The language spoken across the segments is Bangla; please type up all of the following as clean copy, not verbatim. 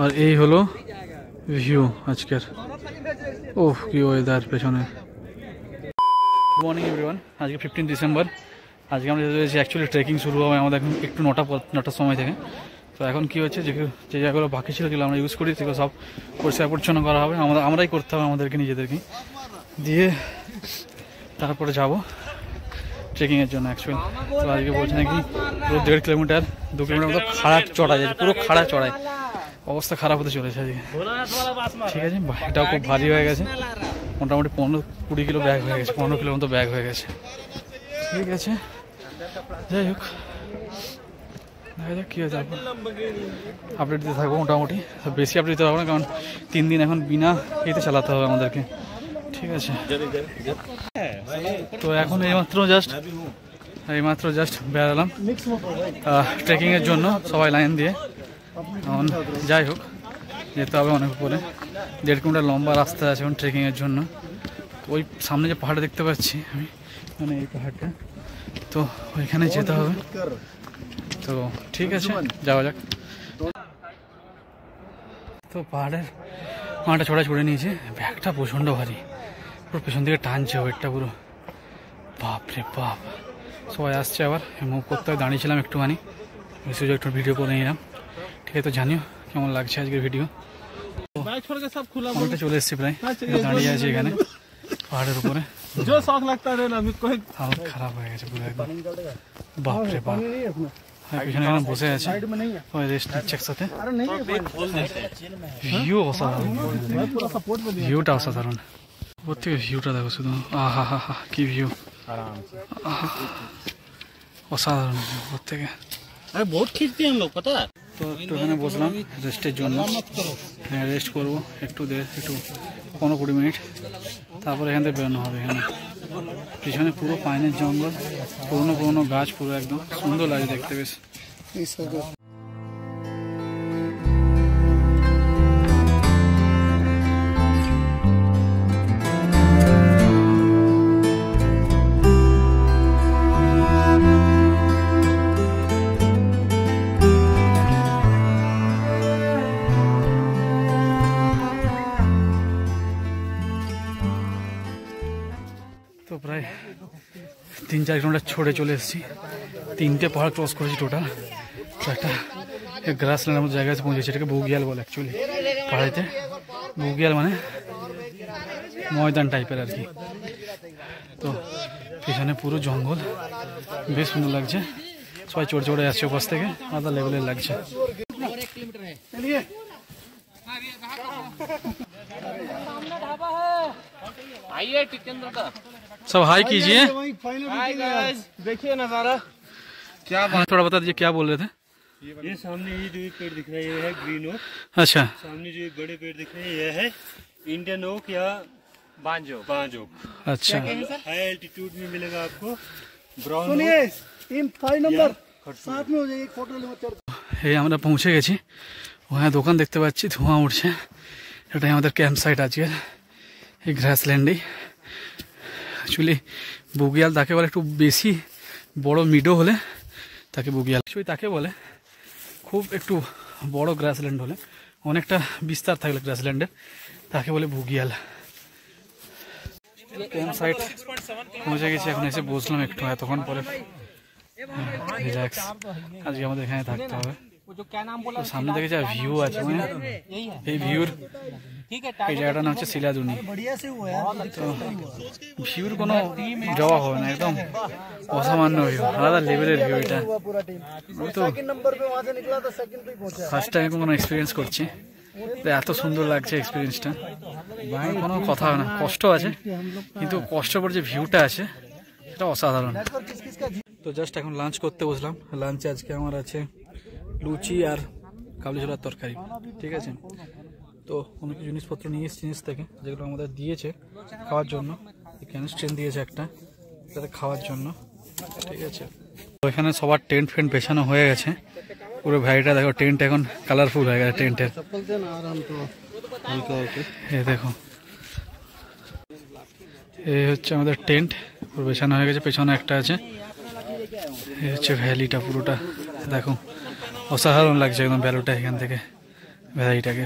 আর এই হলো ভিউ আজকের। ওহ কি ওয়েদার পেছনে। গুড মর্নিং এভরিওয়ান, আজকে 15 ডিসেম্বর। আজকে আমরা যেতে চলেছি, অ্যাকচুয়ালি ট্রেকিং শুরু হবে আমাদের এখন একটু নটার সময় থেকে। তো এখন কী হচ্ছে, যে জায়গাগুলো বাকি ছিল যেগুলো আমরা ইউজ করি সেগুলো সব পরিষ্কার পরিচ্ছন্ন করা হবে, আমরাই করতে হবে আমাদেরকে নিজেদেরকে দিয়ে। তারপরে যাবো ট্রেকিংয়ের জন্য অ্যাকচুয়ালি। তো আজকে বলছে নাকি পুরো 1.5 কিলোমিটার 2 কিলোমিটার মতো খাড়া চড়াই যায়, পুরো খাড়া চড়াই, অবস্থা খারাপ হতে চলেছে আজকে। ঠিক আছে, এটাও খুব ভারী হয়ে গেছে, মোটামুটি 15-20 কিলো ব্যাগ হয়ে গেছে, 15 কিলোর মতো ব্যাগ হয়ে গেছে। ঠিক আছে, যাই হোক দেখা যাক কী হয়েছে। আপডেট দিতে থাকবো মোটামুটি, বেশি আপডেট দিতে পারবো না, কারণ 3 দিন এখন বিনা এতে চালাতে হবে আমাদেরকে। ঠিক আছে, তো এখন এইমাত্র জাস্ট বেরালাম ট্রেকিংয়ের জন্য, সবাই লাইন দিয়ে। এখন যাই হোক, যেতে হবে অনেক উপরে, 1.5 কিলোমিটার লম্বা রাস্তা আছে এখন ট্রেকিংয়ের জন্য। ওই সামনে যে পাহাড়টা দেখতে পাচ্ছি আমি, মানে এই পাহাড়টা, তো ওইখানে যেতে হবে। তো ঠিক আছে, যাওয়া যাক। তো পাহাড়টা ছড়ে নিয়েছে, ব্যাগটা প্রচণ্ড ভারী, পুরো পেছন দিকে টানছে ওয়েটটা পুরো, বাপ রে বাপ। সবাই আসছে আবার, মুভ করতে হয়, দাঁড়িয়েছিলাম একটুখানি, ওই সুযোগ একটু ভিডিও করে নিলাম। ঠিক আছে, তো জানিও কেমন লাগছে আজকের ভিডিও। অনেকটা চলে এসেছি প্রায়, দাঁড়িয়ে আছি এখানে পাহাড়ের উপরে, হালত খারাপ হয়ে গেছে পুরো একদম, বাপ রে বাপ। এখানে বসে আছে, রেস্ট নিচ্ছে একসাথে। ভিউ অসাধারণ, ভিউটা অসাধারণ, উপর থেকে ভিউটা দেখো শুধু, আহা হা হা, কি ভিউ, অসাধারণ উপর থেকে। বহুত খিঁচতে हम लोग पता है। তো একটু এখানে বসলাম রেস্টের জন্য, হ্যাঁ রেস্ট করবো একটু 15-20 মিনিট, তারপরে এখান থেকে বেরোনো হবে। এখানে পিছনে পুরো পাইনের জঙ্গল, পুরনো গাছ, পুরো একদম সুন্দর লাগে দেখতে বেশ। তো প্রায় 3-4 কিলোমিটার ছড়ে চলে এসেছি, 3টে পাহাড় ক্রস করেছি টোটাল। তো একটা গ্রাসল্যান্ডের মতো জায়গায় পৌঁছেছি, এটাকে বুগিয়াল বলে অ্যাকচুয়ালি পাহাড়েতে। বুগিয়াল মানে ময়দান টাইপের আর কি। তো পিছনে পুরো জঙ্গল, বেশ সুন্দর লাগছে, সবাই চড়ে আসছে ওপাশ থেকে, আলাদা লেভেলের লাগছে। सब हाई कीजिए, देखिए नजारा। क्या थोड़ा बता दीजिए, क्या बोल रहे थे? ये सामने ये जो एक पेड़ दिख रहा है ये है ग्रीन ओक। अच्छा, सामने जो एक बड़े पेड़ दिख रहे हैं ये है इंडियन ओक या बांज ओक। अच्छा, हाई एल्टीट्यूड में मिलेगा आपको ब्राउन। सुनिए, 5 नंबर साथ में हो जाएगी, फोटो ले मत। এই আমরা পৌঁছে গেছি, ওখানে দোকান দেখতে পাচ্ছি, ধোঁয়া উঠছে। এটাই আমাদের ক্যাম্প সাইট আজকের, এই গ্রাসল্যান্ডেই। অ্যাকচুয়ালি বুগিয়াল তাকে বলে, একটু বেশি বড় মিডো হলে তাকে বুগিয়াল তাকে বলে, খুব একটু বড় গ্রাসল্যান্ড হলে, অনেকটা বিস্তার থাকলে গ্রাসল্যান্ডের, তাকে বলে বুগিয়াল। ক্যাম্প সাইট পৌঁছে গেছি, এখন এসে বসলাম একটু, এতক্ষণ পরে রিল্যাক্স। আজকে আমাদের এখানে থাকতে হবে। সামনে থেকে যা ভিউ আছে, মানে এই ভিউর, এই জায়গাটার নাম হচ্ছে শিলাদুনি। তো ভিউর কোনো জবাব হবে না, একদম অসামান্য ভিউ, আলাদা লেভেলের ভিউ এটা। তো ফার্স্ট টাইম কোনো এক্সপিরিয়েন্স করছি, এত সুন্দর লাগছে এক্সপিরিয়েন্সটা, কোনো কথা হয় না। কষ্ট আছে, কিন্তু কষ্ট পর যে ভিউটা আছে সেটা অসাধারণ। তো জাস্ট এখন লাঞ্চ করতে বসলাম। লাঞ্চে আজকে আমার আছে লুচি আর কাবলি ছোলার তরকারি। ঠিক আছে, তো অনেক জিনিসপত্র নিয়ে এসেছি নিচ থেকে, যেগুলো আমাদের দিয়েছে খাওয়ার জন্য। ক্যানস্ট্রেন দিয়েছে একটা, যাতে খাওয়ার জন্য। ঠিক আছে, তো এখানে সবার টেন্ট ফেন্ট বেছানো হয়ে গেছে, পুরো ভ্যালিটা দেখো, টেন্ট এখন কালারফুল হয়ে গেছে টেন্টের। এই দেখো, এই হচ্ছে আমাদের টেন্ট, পুরো বেছানো হয়ে গেছে, পেছনে একটা আছে। এই হচ্ছে ভ্যালিটা পুরোটা, দেখো অসাধারণ লাগছে একদম ভ্যালুটা এখান থেকে, ভেদাইটাকে।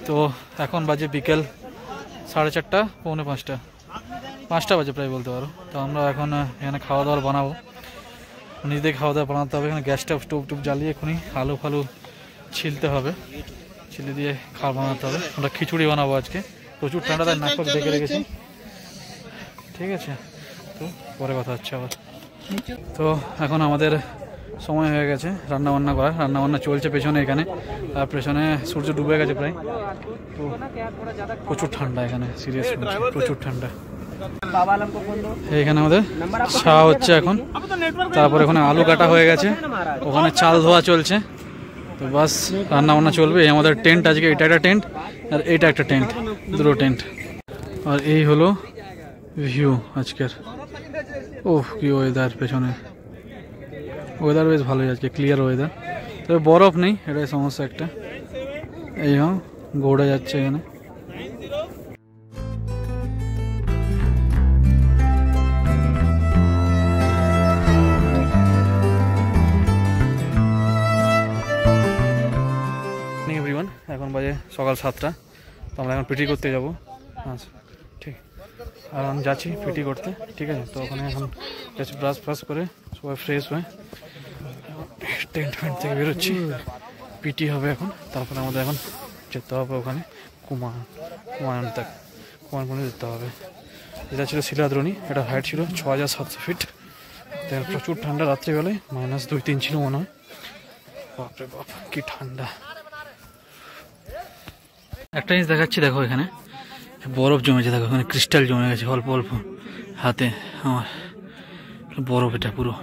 তো এখন বাজে বিকেল 4:30, পৌনে 5টা বাজে প্রায় বলতে পারো। তো আমরা এখন এখানে খাওয়া দাওয়ার বানাবো, নিজেদের খাওয়া দাওয়া বানাতে হবে। এখানে গ্যাসটা স্টোভ জ্বালিয়ে এখনই আলু ফালু ছিলতে হবে, ছিলে দিয়ে খাওয়া বানাতে হবে। আমরা খিচুড়ি বানাবো আজকে, প্রচুর ঠান্ডা, তাই নাক ডেকে রেখেছি। ঠিক আছে, তো পরে কথা হচ্ছে আবার। তো এখন আমাদের সময় হয়ে গেছে রান্নাবান্না করার। রান্নাবান্না চলছে পেছনে, এখানে আর পেছনে সূর্য ডুবে গেছে প্রায়। তো প্রচুর ঠান্ডা এখানে, সিরিয়াস প্রচুর ঠান্ডা। এখানে আমাদের চা হচ্ছে এখন, তারপর ওখানে আলু কাটা হয়ে গেছে, ওখানে চাল ধোয়া চলছে। তো বাস রান্নাবান্না চলবে। এই আমাদের টেন্ট আজকে, এটা একটা টেন্ট আর এটা একটা টেন্ট, দুটো টেন্ট। আর এই হলো ভিউ আজকের। ওহ কি ওয়েদার, পেছনে ওয়েদার বেশ ভালোই আজকে, ক্লিয়ার ওয়েদার। তবে বরফ নেই, এটাই সমস্যা একটা। এই গৌড়া যাচ্ছে এখানে। এভরিওয়ান, এখন বাজে সকাল 7টা। তো আমরা এখন পিটি করতে যাবো। আচ্ছা ঠিক, আর আমি যাচ্ছি পিটি করতে। ঠিক আছে, তো ওখানে এখন যাচ্ছি ব্রাশ করে সবাই ফ্রেশ হয়ে টেন্ট ফেন্ট থেকে বেরোচ্ছি। পিটি হবে এখন, তারপরে আমাদের এখন যেতে হবে ওখানে কুমারকুণ্ডে যেতে হবে। এটা ছিল শিলাদ্রোণী, এটা হাইট ছিল 6700 ফিট। প্রচুর ঠান্ডা, রাত্রিবেলায় -2-3 ছিল মনে হয়। বাপরে বাপ কি ঠান্ডা। একটা জিনিস দেখাচ্ছি, দেখো এখানে বরফ জমেছে, দেখো এখানে ক্রিস্টাল জমে গেছে অল্প অল্প হাতে আমার, বরফ এটা পুরো।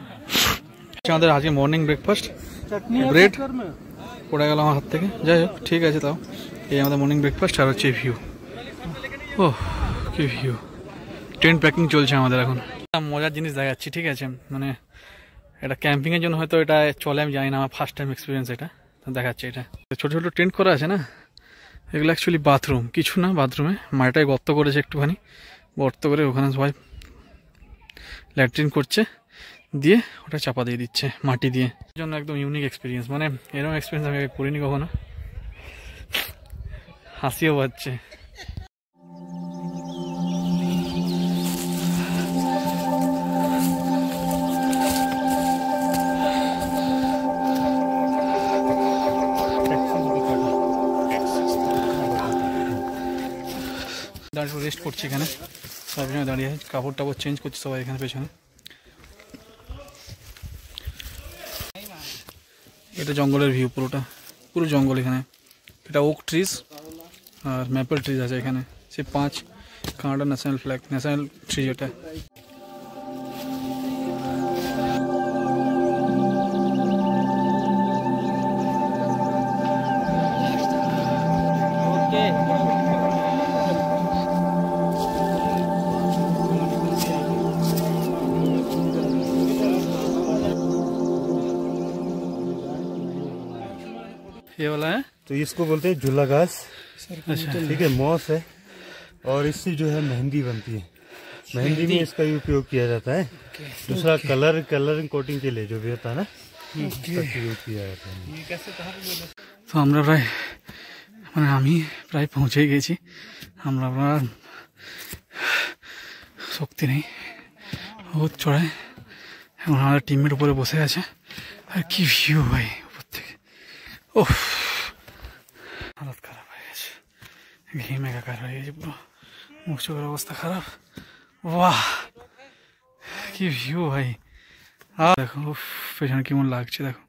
আমাদের আজকে মর্নিং ব্রেকফাস্ট, ব্রেড পড়ে গেল আমার হাত থেকে, যাই হোক ঠিক আছে। তাও এই আমাদের মর্নিং ব্রেকফাস্ট, আর হচ্ছে ভিউ। ও কি ভিউ। টেন্ট প্যাকিং চলছে আমাদের এখন। মজার জিনিস দেখাচ্ছি, ঠিক আছে, মানে এটা ক্যাম্পিংয়ের জন্য হয়তো এটা চলে, আমি জানি না, আমার ফার্স্ট টাইম এক্সপিরিয়েন্স এটা। দেখাচ্ছে এটা ছোটো ছোটো টেন্ট করা আছে না, এগুলো অ্যাকচুয়ালি বাথরুম, কিছু না, বাথরুমে মাটিটায় গর্ত করেছে একটুখানি, গর্ত করে ওখানে সবাই ল্যাট্রিন করছে, দিয়ে ওটা চাপা দিয়ে দিচ্ছে মাটি দিয়ে। এর জন্য একদম ইউনিক এক্সপিরিয়েন্স, মানে এরকম এক্সপিরিয়েন্স আমি করিনি কখনো, হাসিও পাচ্ছে। দাঁড়িয়ে রেস্ট করছি এখানে, সবাই পেছনে দাঁড়িয়ে কাপড় টাপড় চেঞ্জ করছে সবাই এখানে পেছনে। এটা জঙ্গলের ভিউ, পুরো জঙ্গল এখানে। এটা oak trees are maple trees আছে এখানে, সে 5 Canada national flag, national tree এটা। ये वाला है, तो इसको बोलते हैं झूला घास। ठीक है, मॉस है, और इससे जो है मेहंदी बनती है। मेहंदी में इसका उपयोग किया जाता है। दूसरा कलर कोटिंग के लिए जो भी होता है ना, उसका उपयोग किया जाता है। তো আমরা প্রায়, মানে আমি প্রায় পৌঁছে গেছি। আমরা আপনার শক্তি নেই, বহুত চড়ায়। এখন আমাদের টিমের উপরে বসে আছে, আর কি ভিউ ভাই উপর থেকে। ও হালত খারাপ হয়ে গেছে, ঘেমে একাকার হয়ে গেছে পুরো, মুখ চোখের অবস্থা খারাপ। বাহ কি ভিউ ভাই। আর দেখো পেছনে কেমন লাগছে, দেখো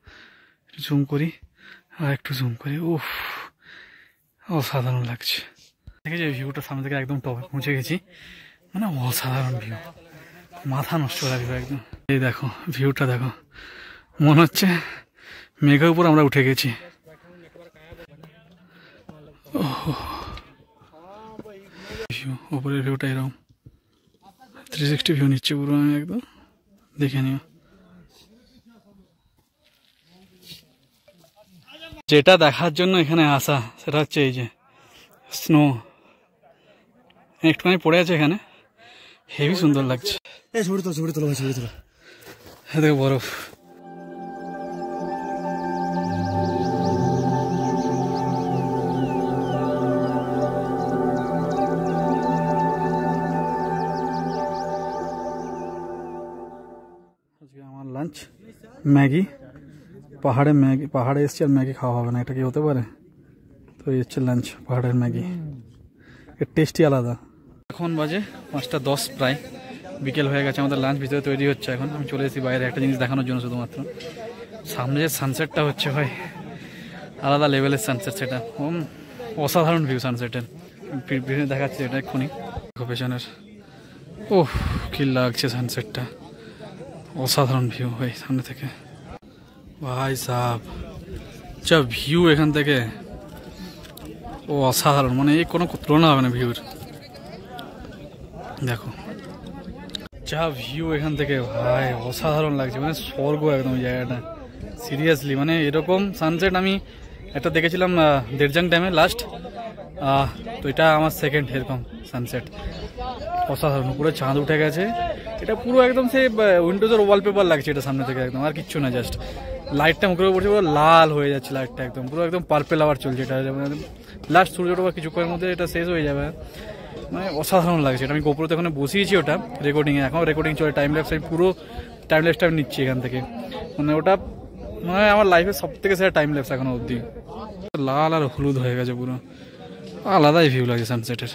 একটু জুম করি আর একটু জুম করি। উফ অসাধারণ লাগছে। দেখেছি ভিউটা সামনে থেকে একদম টপে পৌঁছে গেছি, মানে অসাধারণ ভিউ, মাথা নষ্ট করা ভিউ একদম। এই দেখো ভিউটা দেখো, মনে হচ্ছে মেঘের উপর আমরা উঠে গেছি। উপরের ভিউটা এরকম 360 ভিউ নিচ্ছে পুরো, আমি একদম দেখে নিও। যেটা দেখার জন্য এখানে আসা সেটা হচ্ছে এই যে স্নো একটুখানি পড়ে আছে এখানে, হেভি সুন্দর লাগছে। ছবি তোলো ভাই, ছবি তোলো। হ্যাঁ দেখো বরফ। আজকে আমার লাঞ্চ ম্যাগি, পাহাড়ে এসছি আর ম্যাগি খাওয়া হবে না, এটা কি হতে পারে? তো এই হচ্ছে লাঞ্চ, পাহাড়ের ম্যাগি, এর টেস্টই আলাদা। এখন বাজে 5:10 প্রায়, বিকেল হয়ে গেছে, আমাদের লাঞ্চ ভিতরে তৈরি হচ্ছে। এখন আমি চলে এসেছি বাইরে একটা জিনিস দেখানোর জন্য, শুধুমাত্র সামনে যে সানসেটটা হচ্ছে ভাই, আলাদা লেভেলের সানসেট, সেটা অসাধারণ ভিউ সানসেটের, দেখাচ্ছে এটা এক্ষুনি পেছনের। ওহ কি লাগছে সানসেটটা, অসাধারণ ভিউ ভাই সামনে থেকে, ভাই সাহেব যা ভিউ এখান থেকে, ও অসাধারণ, মানে এই কোনো তুলনা হবে না ভিউর। দেখো যা ভিউ এখান থেকে ভাই, অসাধারণ লাগছে, মানে স্বর্গ একদম এই জায়গাটা, সিরিয়াসলি। মানে এরকম সানসেট আমি একটা দেখেছিলাম দেরজাং ড্যামে লাস্ট, তো এটা আমার সেকেন্ড এরকম সানসেট, অসাধারণ। উপরে চাঁদ উঠে গেছে, এটা পুরো একদম সে উইন্ডোজের ওয়ালপেপার লাগছে এটা সামনে থেকে একদম, আর কিচ্ছু না, জাস্ট লাইটটা মুখের উপর পড়ছে, পুরো লাল হয়ে যাচ্ছে লাইটটা একদম, পুরো একদম পার্পেল আওয়ার চলছে এটা, লাস্ট সূর্যটা বা কিছুক্ষণের মধ্যে এটা শেষ হয়ে যাবে, মানে অসাধারণ লাগছে। এটা আমি গোপুরতে ওখানে বসিয়েছি ওটা রেকর্ডিংয়ে, এখন রেকর্ডিং চলে, টাইম ল্যাপস, আমি পুরো টাইম ল্যাপসটা আমি নিচ্ছি এখান থেকে, মানে ওটা মানে আমার লাইফের সব থেকে সেরা টাইম ল্যাপস এখনো অবধি, লাল আর হলুদ হয়ে গেছে পুরো, আলাদাই ভিউ লাগে সানসেটের।